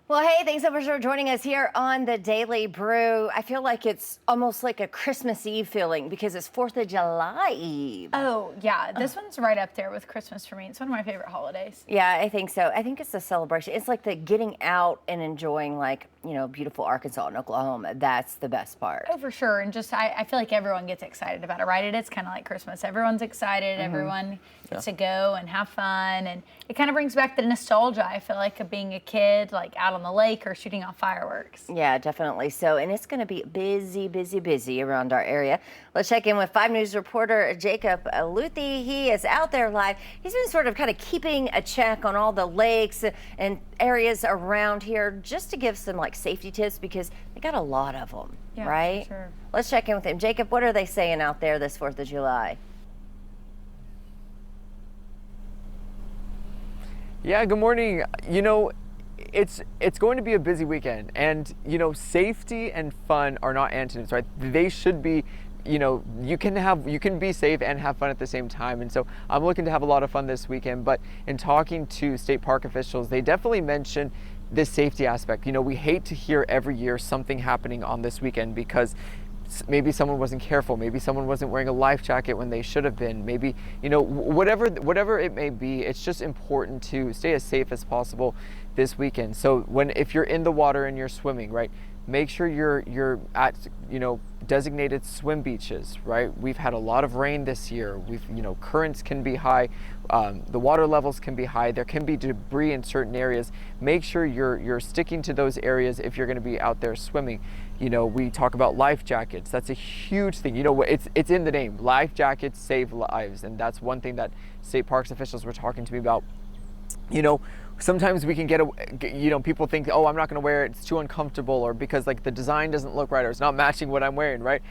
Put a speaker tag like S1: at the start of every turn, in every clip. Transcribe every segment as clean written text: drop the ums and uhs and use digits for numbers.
S1: Well, hey, thanks so much for joining us here on the Daily Brew. I feel like it's almost like a Christmas Eve feeling because it's 4th of July Eve.
S2: Oh, yeah. This one's right up there with Christmas for me. It's one of my favorite holidays.
S1: Yeah, I think so. I think it's a celebration. It's like the getting out and enjoying, like, beautiful Arkansas and Oklahoma. That's the best part.
S2: Oh, for sure. And just, I feel like everyone gets excited about it, right? It is kind of like Christmas. Everyone's excited. Everyone gets to go and have fun. And it kind of brings back the nostalgia, I feel like, of being a kid, like out on the lake or shooting off fireworks.
S1: Yeah, definitely so. And it's going to be busy around our area. Let's check in with 5 News reporter Jacob Luthi. He is out there live. He's been sort of kind of keeping a check on all the lakes and areas around here just to give some like safety tips because they got a lot of them,
S2: Yeah,
S1: right?
S2: for sure.
S1: Let's check in with him. Jacob, what are they saying out there this 4th of July?
S3: Yeah, good morning. It's going to be a busy weekend, and safety and fun are not antonyms, right? They should be. You can be safe and have fun at the same time. And so I'm looking to have a lot of fun this weekend. But in talking to state park officials, they definitely mention this safety aspect. We hate to hear every year something happening on this weekend because maybe someone wasn't careful, maybe someone wasn't wearing a life jacket when they should have been, maybe whatever it may be. It's just important to stay as safe as possible this weekend. So if you're in the water and you're swimming, right, make sure you're at designated swim beaches, right? We've had a lot of rain this year. Currents can be high, the water levels can be high. There can be debris in certain areas. Make sure you're sticking to those areas if you're going to be out there swimming. We talk about life jackets. That's a huge thing. It's in the name. Life jackets save lives, and that's one thing that state parks officials were talking to me about. Sometimes we can people think, oh, I'm not going to wear it, it's too uncomfortable, or because like the design doesn't look right or it's not matching what I'm wearing, right?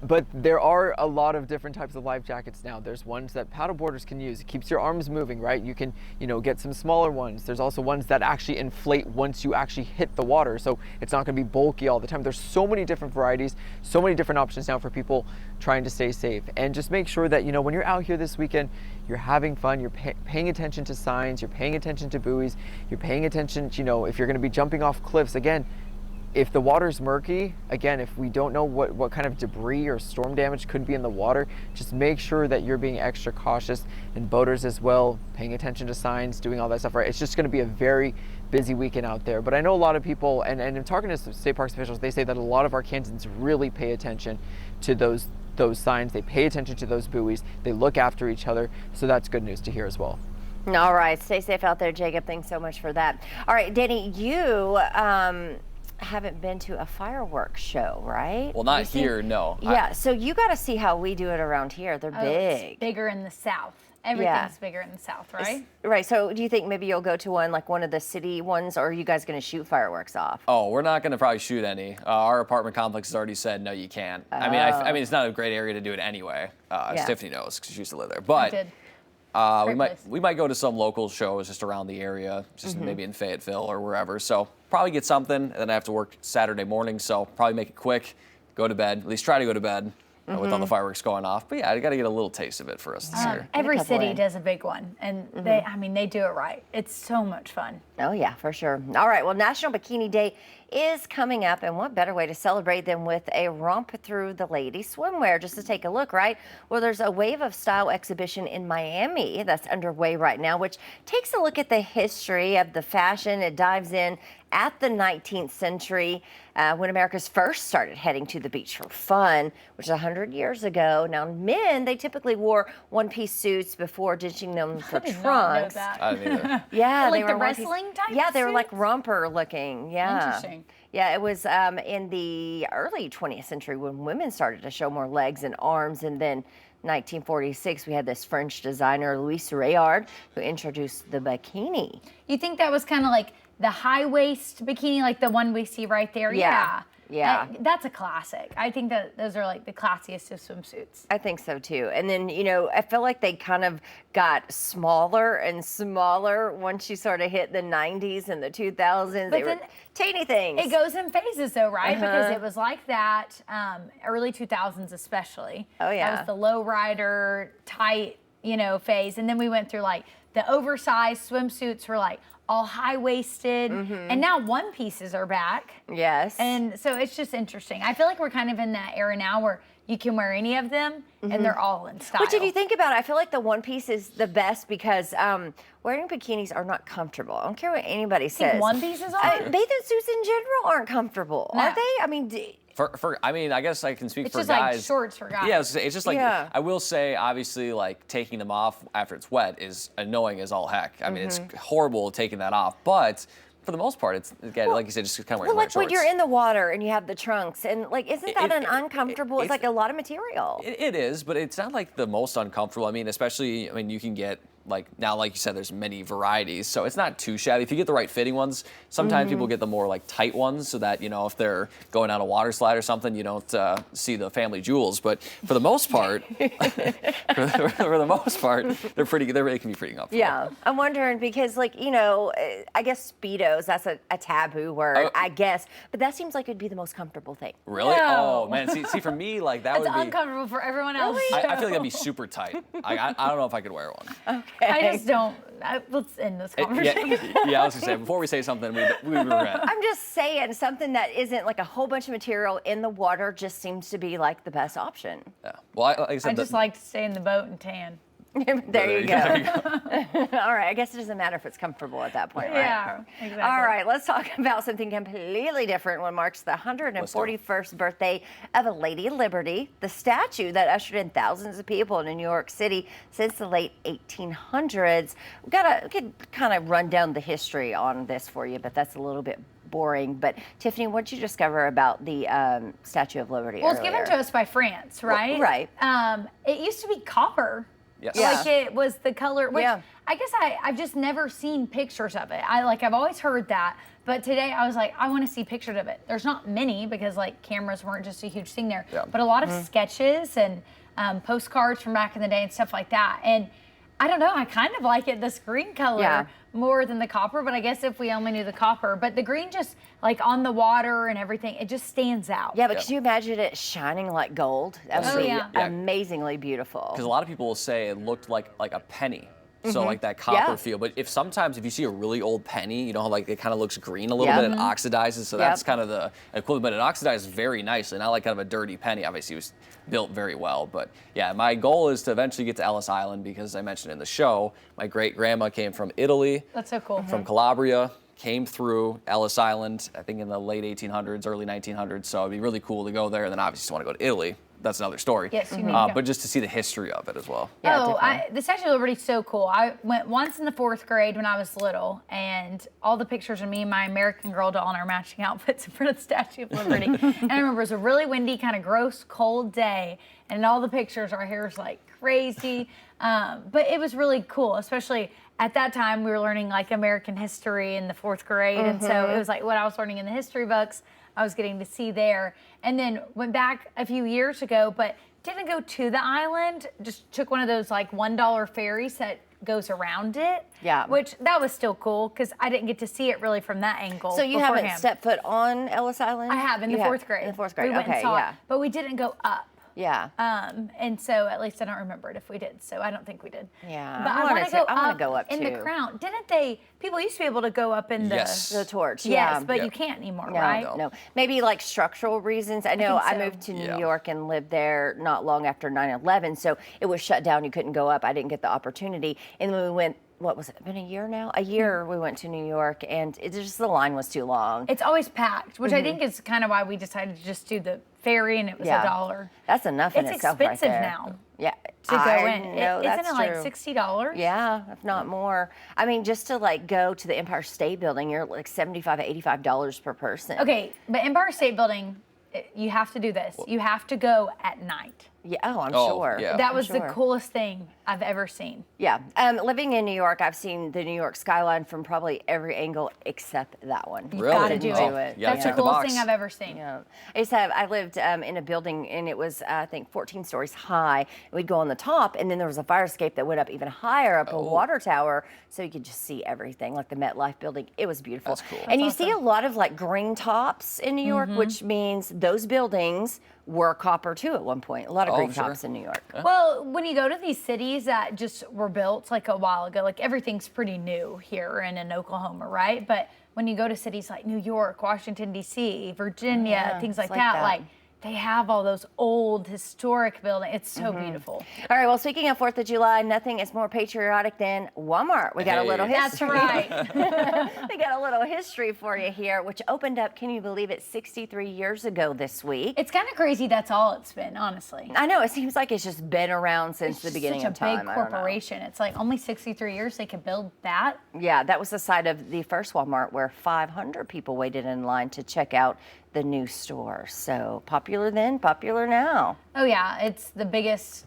S3: But there are a lot of different types of life jackets now. There's ones that paddleboarders can use. It keeps your arms moving, right? You can, get some smaller ones. There's also ones that actually inflate once you actually hit the water. So it's not gonna be bulky all the time. There's so many different varieties, so many different options now for people trying to stay safe. And just make sure that, when you're out here this weekend, you're having fun, you're paying attention to signs, you're paying attention to buoys, you're paying attention, if you're gonna be jumping off cliffs, again, if the water's murky, again, if we don't know what kind of debris or storm damage could be in the water, just make sure that you're being extra cautious, and boaters as well, paying attention to signs, doing all that stuff, right? It's just gonna be a very busy weekend out there. But I know a lot of people, and in talking to state parks officials, they say that a lot of Arkansans really pay attention to those signs, they pay attention to those buoys, they look after each other, so that's good news to hear as well.
S1: All right, stay safe out there, Jacob. Thanks so much for that. All right, Danny, you haven't been to a fireworks show, right?
S4: Well, not here, no.
S1: Yeah, so you got to see how we do it around here. They're big.
S2: It's bigger in the South. Everything's bigger in the South, right?
S1: Right. So do you think maybe you'll go to one of the city ones, or are you guys going to shoot fireworks off?
S4: Oh, we're not going to probably shoot any. Our apartment complex has already said, no, you can't. I mean, it's not a great area to do it anyway. Tiffany knows because she used to live there. But we might go to some local shows just around the area, just maybe in Fayetteville or wherever. So probably get something, and then I have to work Saturday morning, so probably make it quick, go to bed, at least try to go to bed with all the fireworks going off. But yeah, I got to get a little taste of it for us this year.
S2: Every city does a big one, and they do it right. It's so much fun.
S1: Oh yeah, for sure. All right, well, National Bikini Day is coming up, and what better way to celebrate than with a romp through the ladies swimwear, just to take a look, right? Well, there's a Wave of Style exhibition in Miami that's underway right now, which takes a look at the history of the fashion. It dives in at the 19th century when America's first started heading to the beach for fun, which is 100 years ago. Now, men, they typically wore one-piece suits before ditching them for trunks.
S2: Not know that.
S4: I didn't either.
S1: Yeah,
S2: like the wrestling type.
S1: Yeah, they were
S2: suits?
S1: like romper looking. Yeah.
S2: Interesting.
S1: Yeah, it was in the early 20th century when women started to show more legs and arms, and then 1946 we had this French designer Louis Rayard who introduced the bikini.
S2: You think that was kind of like the high waist bikini, like the one we see right there?
S1: Yeah.
S2: That's a classic. I think that those are like the classiest of swimsuits.
S1: I think so too. And then, I feel like they kind of got smaller and smaller once you sort of hit the 90s and the 2000s. They were teeny things.
S2: It goes in phases though, right? Because it was like that early 2000s especially.
S1: Oh yeah.
S2: That was the low rider, tight, phase. And then we went through like the oversized swimsuits were like all high-waisted, and now one pieces are back.
S1: Yes.
S2: And so it's just interesting. I feel like we're kind of in that era now where you can wear any of them and they're all in style.
S1: Which, if you think about it, I feel like the one piece is the best because wearing bikinis are not comfortable. I don't care what anybody says.
S2: One pieces are?
S1: Bathing suits in general aren't comfortable, are they? I mean,
S4: I mean, I guess I can speak
S2: it's
S4: for
S2: just
S4: guys.
S2: like shorts for guys.
S4: Yeah, it's just like, I will say, obviously, like taking them off after it's wet is annoying as all heck. I mean, it's horrible taking that off, but for the most part, it's, again, like you said, just kind of wearing
S1: like
S4: shorts.
S1: when you're in the water and you have the trunks and like, isn't that an uncomfortable? It's like a lot of material.
S4: It is, but it's not like the most uncomfortable. I mean, especially, I mean, you can get like now, like you said, there's many varieties, so it's not too shabby. If you get the right fitting ones, sometimes people get the more like tight ones, so that if they're going on a water slide or something, you don't see the family jewels. But for the most part, for the most part, they're pretty. They can be pretty comfortable.
S1: Yeah, I'm wondering because I guess Speedos, that's a taboo word, I guess, but that seems like it'd be the most comfortable thing.
S4: Really?
S2: No.
S4: Oh man, see for me, like that would be
S2: uncomfortable for everyone else.
S4: I feel like that'd be super tight. I don't know if I could wear one.
S2: I just don't. Let's end this conversation.
S4: Yeah, I was gonna say before we say something we regret.
S1: I'm just saying something that isn't like a whole bunch of material in the water just seems to be like the best option.
S4: Yeah. Well, like I said,
S2: I just like to stay in the boat and tan.
S1: There you go. All right, I guess it doesn't matter if it's comfortable at that point, right?
S2: Yeah, exactly.
S1: All right, let's talk about something completely different. One marks the 141st birthday of a Lady Liberty, the statue that ushered in thousands of people in New York City since the late 1800s. We could kind of run down the history on this for you, but that's a little bit boring. But Tiffany, what did you discover about the Statue of Liberty?
S2: Well, it's given to us by France, right?
S1: Well, right.
S2: It used to be copper.
S4: Yes.
S1: Yeah.
S2: Like it was the color, which I guess I've just never seen pictures of it. I've always heard that, but today I was like, I want to see pictures of it. There's not many because like cameras weren't just a huge thing there, but a lot of sketches and postcards from back in the day and stuff like that. And I don't know, I kind of like it, this green color more than the copper, but I guess if we only knew the copper, but the green just like on the water and everything, it just stands out.
S1: Yeah, but could you imagine it shining like gold? That would be
S2: yeah.
S1: amazingly beautiful.
S4: Because a lot of people will say it looked like a penny. So like that copper feel, but if you see a really old penny, you know how like it kind of looks green a little bit, it oxidizes, so that's kind of the equivalent, but it oxidizes very nicely, not like kind of a dirty penny. Obviously it was built very well, but yeah, my goal is to eventually get to Ellis Island because I mentioned in the show, my great grandma came from Italy.
S2: That's so cool.
S4: From Calabria, came through Ellis Island, I think in the late 1800s, early 1900s, so it'd be really cool to go there, and then obviously want to go to Italy. That's another story.
S2: Yes, you need to go.
S4: But just to see the history of it as well.
S1: Yeah,
S2: the Statue of Liberty is so cool. I went once in the 4th grade when I was little, and all the pictures of me and my American Girl doll in our matching outfits in front of the Statue of Liberty. And I remember it was a really windy, kind of gross, cold day, and in all the pictures, our hair was like crazy. But it was really cool, especially at that time we were learning like American history in the 4th grade, and so it was like what I was learning in the history books, I was getting to see there. And then went back a few years ago, but didn't go to the island, just took one of those like $1 ferries that goes around it.
S1: Yeah.
S2: Which that was still cool because I didn't get to see it really from that angle.
S1: So you haven't stepped foot on Ellis Island?
S2: I have in the 4th grade.
S1: In the 4th grade,
S2: we went
S1: okay,
S2: and saw it, but we didn't go up.
S1: Yeah.
S2: And so at least I don't remember it if we did. So I don't think we did.
S1: Yeah.
S2: But I want to
S1: go up
S2: in
S1: too.
S2: the crown. Didn't they? People used to be able to go up in
S1: the torch.
S2: Yes, but you can't anymore, right?
S1: No. Maybe like structural reasons. I know I
S2: so.
S1: moved to New York and lived there not long after 9/11, so it was shut down. You couldn't go up. I didn't get the opportunity. And when we went, what was it, been a year now? A year we went to New York, and it just, the line was too long.
S2: It's always packed, which I think is kind of why we decided to just do the ferry, and it was $1.
S1: That's enough in
S2: It's
S1: itself right
S2: expensive
S1: there.
S2: now.
S1: Yeah.
S2: To go in.
S1: No,
S2: Isn't
S1: that's
S2: it like
S1: true.
S2: $60?
S1: Yeah, if not more. I mean, just to like go to the Empire State Building, you're like $75 to $85 per person.
S2: Okay, but Empire State Building, you have to do this. You have to go at night.
S1: Yeah, I'm
S4: Oh,
S1: sure.
S4: yeah.
S2: That was the
S1: sure.
S2: coolest thing I've ever seen.
S1: Yeah. Living in New York, I've seen the New York skyline from probably every angle except that one.
S2: You've
S4: Really?
S2: got to do
S1: Oh,
S2: it.
S4: you gotta
S2: That's the
S4: check the
S2: coolest
S4: box.
S2: thing I've ever seen.
S1: Yeah. I lived in a building, and it was, I think, 14 stories high. We'd go on the top, and then there was a fire escape that went up even higher, up a water tower, so you could just see everything, like the MetLife building. It was beautiful.
S4: That's cool.
S1: And you
S2: That's
S1: see a lot of like green tops in New York, which means those buildings were copper too at one point. A lot of green
S4: sure.
S1: tops in New York.
S2: Well, when you go to these cities that just were built like a while ago, like everything's pretty new here and in Oklahoma, right? But when you go to cities like New York, Washington, D.C., Virginia, things like that, like they have all those old historic buildings. It's so beautiful.
S1: All right, well, speaking of 4th of July, nothing is more patriotic than Walmart. We got a little history.
S2: That's right.
S1: We got a little history for you here, which opened up, can you believe it, 63 years ago this week.
S2: It's kind of crazy that's all it's been, honestly.
S1: I know, it seems like it's just been around since the beginning of time.
S2: It's such a big corporation. It's like only 63 years they could build that.
S1: Yeah, that was the site of the first Walmart where 500 people waited in line to check out the new store. So popular then, popular now.
S2: Oh yeah, it's the biggest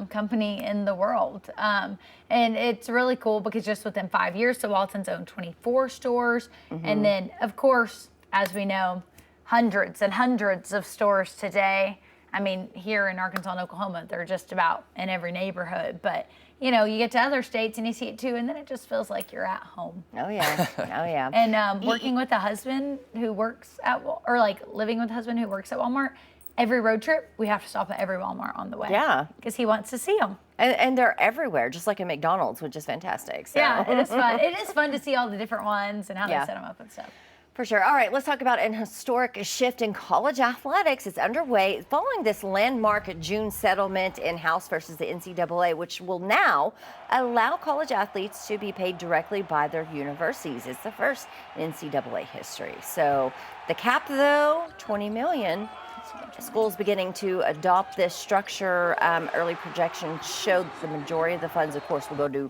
S2: company in the world. And it's really cool because just within 5 years, so Walton's owned 24 stores. And then, of course, as we know, hundreds and hundreds of stores today. I mean, here in Arkansas and Oklahoma, they're just about in every neighborhood. But, you know, you get to other states and you see it too, and then it just feels like you're at home.
S1: Oh, yeah. Oh, yeah.
S2: And working with a husband who works at, or like living with a husband who works at Walmart, every road trip, we have to stop at every Walmart on the way.
S1: Yeah.
S2: Because he wants to see them.
S1: And they're everywhere, just like a McDonald's, which is fantastic. So.
S2: Yeah, it is fun. It is fun to see all the different ones and how they set them up and stuff.
S1: For sure. All right, let's talk about an historic shift in college athletics. It's underway following this landmark June settlement in House versus the NCAA, which will now allow college athletes to be paid directly by their universities. It's the first in NCAA history. So the cap, though, $20 million. Schools beginning to adopt this structure. Early projections showed the majority of the funds, of course, will go to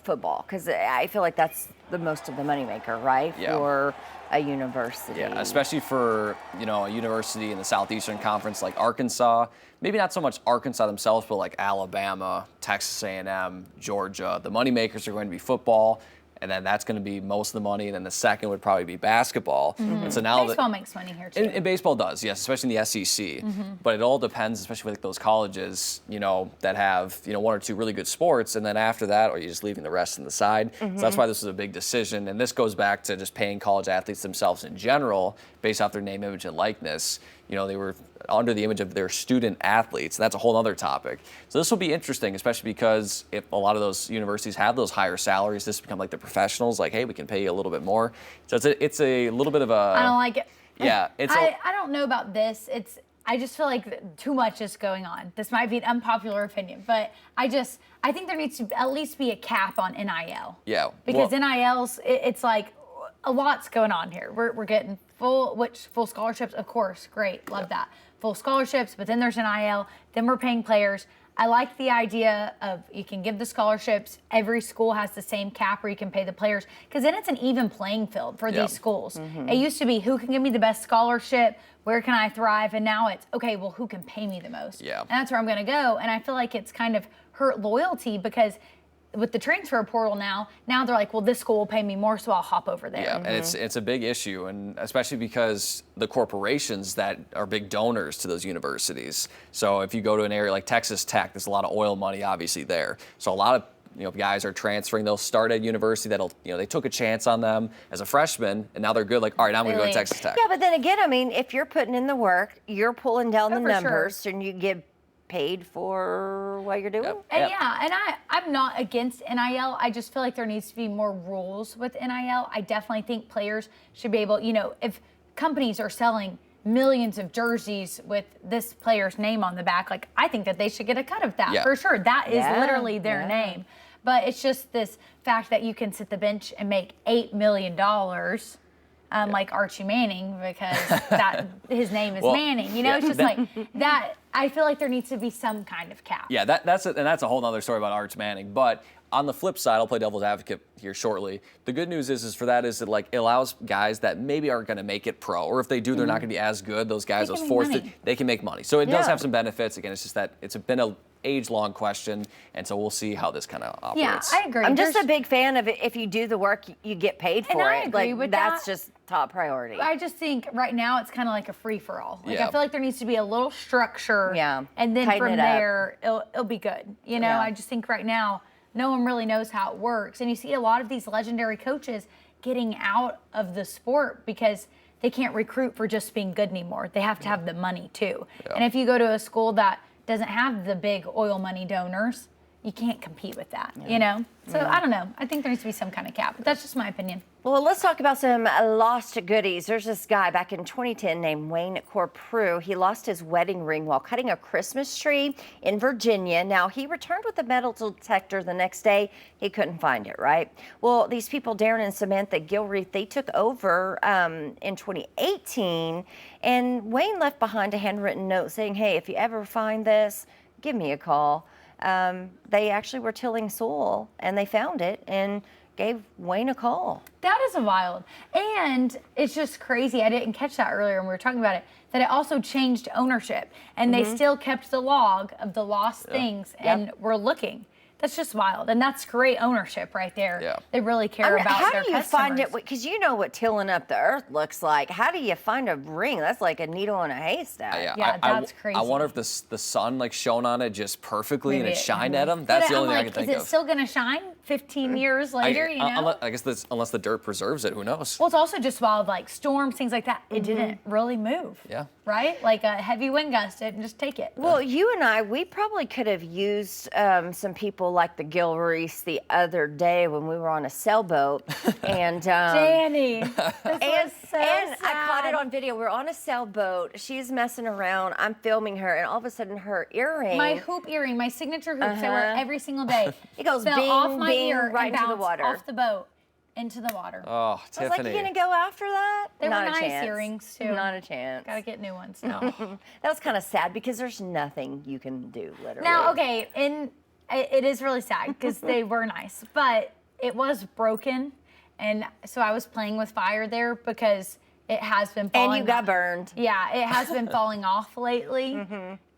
S1: football, because I feel like that's the most of the moneymaker, right?
S4: Yeah.
S1: For a university.
S4: Yeah, especially for, you know, a university in the Southeastern Conference like Arkansas. Maybe not so much Arkansas themselves, but like Alabama, Texas A&M, Georgia. The moneymakers are going to be football, and then that's going to be most of the money, and then the second would probably be basketball. And so now
S2: Baseball makes money here too.
S4: And baseball does, yes, especially in the SEC. But it all depends, especially with those colleges, you know, that have, you know, one or two really good sports, and then after that, or you're just leaving the rest on the side. So that's why this is a big decision. And this goes back to just paying college athletes themselves in general, based off their name, image, and likeness. You know, they were under the image of their student athletes. And that's a whole other topic. So this will be interesting, especially because if a lot of those universities have those higher salaries, this become like the professionals, like, hey, we can pay you a little bit more. So it's a little bit of a...
S2: I don't like it.
S4: Yeah.
S2: I don't know about this. I just feel like too much is going on. This might be an unpopular opinion, but I think there needs to at least be a cap on NIL.
S4: Yeah.
S2: Because NILs, it's like a lot's going on here. We're getting full scholarships, of course, great, love that. Full scholarships, but then there's NIL, then we're paying players. I like the idea of you can give the scholarships, every school has the same cap where you can pay the players, because then it's an even playing field for these schools. It used to be, who can give me the best scholarship, where can I thrive, and now it's, okay, well, who can pay me the most?
S4: Yeah.
S2: And that's where I'm gonna go, and I feel like it's kind of hurt loyalty, because with the transfer portal now they're like, well, this school will pay me more, so I'll hop over there.
S4: Yeah, and it's a big issue, and especially because the corporations that are big donors to those universities. So if you go to an area like Texas Tech, there's a lot of oil money obviously there. So a lot of guys are transferring. They'll start at university they took a chance on them as a freshman, and now they're good. Like, all right, now I'm going to go to Texas Tech.
S1: Yeah, but then again, I mean, if you're putting in the work, you're pulling down the
S2: for
S1: numbers, and you get paid for what you're doing.
S4: Yep.
S2: And I'm not against NIL. I just feel like there needs to be more rules with NIL. I definitely think players should be able, if companies are selling millions of jerseys with this player's name on the back, like, I think that they should get a cut of that for sure. That is literally their name. But it's just this fact that you can sit the bench and make $8 million. Like Archie Manning, because that his name is Manning. It's just like that. I feel like there needs to be some kind of cap.
S4: Yeah, that's a whole other story about Arch Manning. But on the flip side, I'll play devil's advocate here shortly. The good news is for that is that, like, it allows guys that maybe aren't going to make it pro, or if they do, they're not going to be as good. Those guys, those fourth, they can make money. So it does have some benefits. Again, it's just that it's been a age-long question, and so we'll see how this kind of operates.
S2: Yeah, I agree.
S1: I'm just a big fan of it. If you do the work, you get paid for it.
S2: I agree with
S1: that's
S2: that.
S1: just top priority.
S2: I just think right now it's kind of like a free-for-all. Like, I feel like there needs to be a little structure.
S1: Yeah.
S2: And then
S1: Tighten
S2: from
S1: it
S2: there, it'll be good.
S1: Yeah.
S2: I just think right now, no one really knows how it works. And you see a lot of these legendary coaches getting out of the sport because they can't recruit for just being good anymore. They have to have the money too. Yeah. And if you go to a school that doesn't have the big oil money donors, you can't compete with that, you know? So I don't know. I think there needs to be some kind of cap, but that's just my opinion.
S1: Well, let's talk about some lost goodies. There's this guy back in 2010 named Wayne Corprew. He lost his wedding ring while cutting a Christmas tree in Virginia. Now, he returned with a metal detector the next day. He couldn't find it, right? Well, these people, Darren and Samantha Gilreath, they took over in 2018, and Wayne left behind a handwritten note saying, hey, if you ever find this, give me a call. They actually were tilling soil, and they found it and gave Wayne a call.
S2: That is wild. And it's just crazy. I didn't catch that earlier when we were talking about it, that it also changed ownership, and they still kept the log of the lost things, and we're looking. That's just wild, and that's great ownership right there. Yeah. They really care about their customers. How do you
S1: find it? Because you know what tilling up the earth looks like. How do you find a ring? That's like a needle in a haystack.
S2: Yeah, that's crazy.
S4: I wonder if the sun like shone on it just perfectly and it shined at them. That's the only thing I can think of.
S2: Is it still gonna shine 15 years later?
S4: I guess unless the dirt preserves it, who knows?
S2: Well, it's also just wild, like storms, things like that. It didn't really move.
S4: Yeah.
S2: Right? Like a heavy wind gust didn't just take it.
S1: Well, you and I, we probably could have used some people like the Gilreaths the other day when we were on a sailboat. And
S2: Danny, this was so sad.
S1: I caught it on video. We're on a sailboat. She's messing around. I'm filming her, and all of a sudden her earring.
S2: My hoop earring, my signature hoops I wear every single day.
S1: It goes
S2: fell
S1: bing,
S2: off my
S1: bing,
S2: ear
S1: right
S2: and
S1: into the water.
S2: off the boat into the water.
S4: Oh,
S1: I
S4: Tiffany.
S1: was like, you gonna go after that?
S2: They
S1: Not
S2: were
S1: a
S2: nice
S1: chance.
S2: earrings too.
S1: Not a chance.
S2: Gotta get new ones.
S1: No. That was kind of sad because there's nothing you can do, literally.
S2: Now, okay, it is really sad because they were nice, but it was broken, and so I was playing with fire there because it has been falling
S1: And you got burned.
S2: Yeah, it has been falling off lately,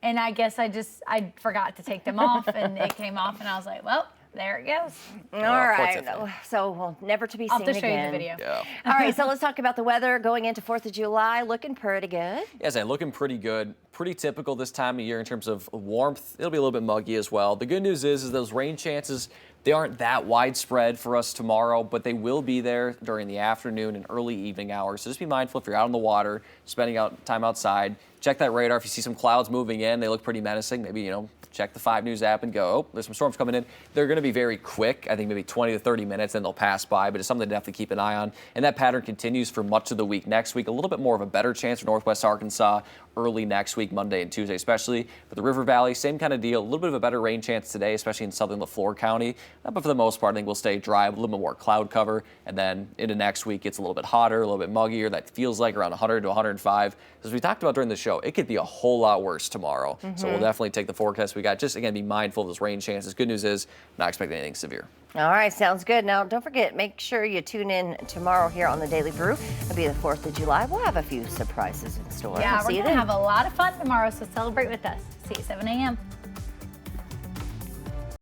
S2: and I guess I forgot to take them off, and it came off, and I was like, well, there it goes.
S1: All right. So, well, never to be seen again.
S2: I'll have to show you the video.
S4: Yeah.
S1: All right, so let's talk about the weather going into 4th of July. Looking pretty good.
S4: Yes, looking pretty good. Pretty typical this time of year in terms of warmth. It'll be a little bit muggy as well. The good news is those rain chances, they aren't that widespread for us tomorrow, but they will be there during the afternoon and early evening hours. So just be mindful if you're out on the water, spending time outside. Check that radar. If you see some clouds moving in, they look pretty menacing. Maybe, check the 5 News app and go, oh, there's some storms coming in. They're going to be very quick. I think maybe 20 to 30 minutes, and they'll pass by, but it's something to definitely keep an eye on. And that pattern continues for much of the week next week. A little bit more of a better chance for Northwest Arkansas early next week, Monday and Tuesday especially. But the River Valley, same kind of deal. A little bit of a better rain chance today, especially in southern LaFleur County. But for the most part, I think we'll stay dry, a little bit more cloud cover. And then into next week, it's a little bit hotter, a little bit muggier. That feels like around 100 to 105. As we talked about during the show, it could be a whole lot worse tomorrow. So we'll definitely take the forecast we got. Just, again, be mindful of those rain chances. Good news is not expecting anything severe.
S1: All right, sounds good. Now, don't forget, make sure you tune in tomorrow here on the Daily Brew. It'll be the 4th of July. We'll have a few surprises in store.
S2: Yeah,
S1: we'll
S2: we're going to have a lot of fun tomorrow, so celebrate with us. See you at 7 a.m.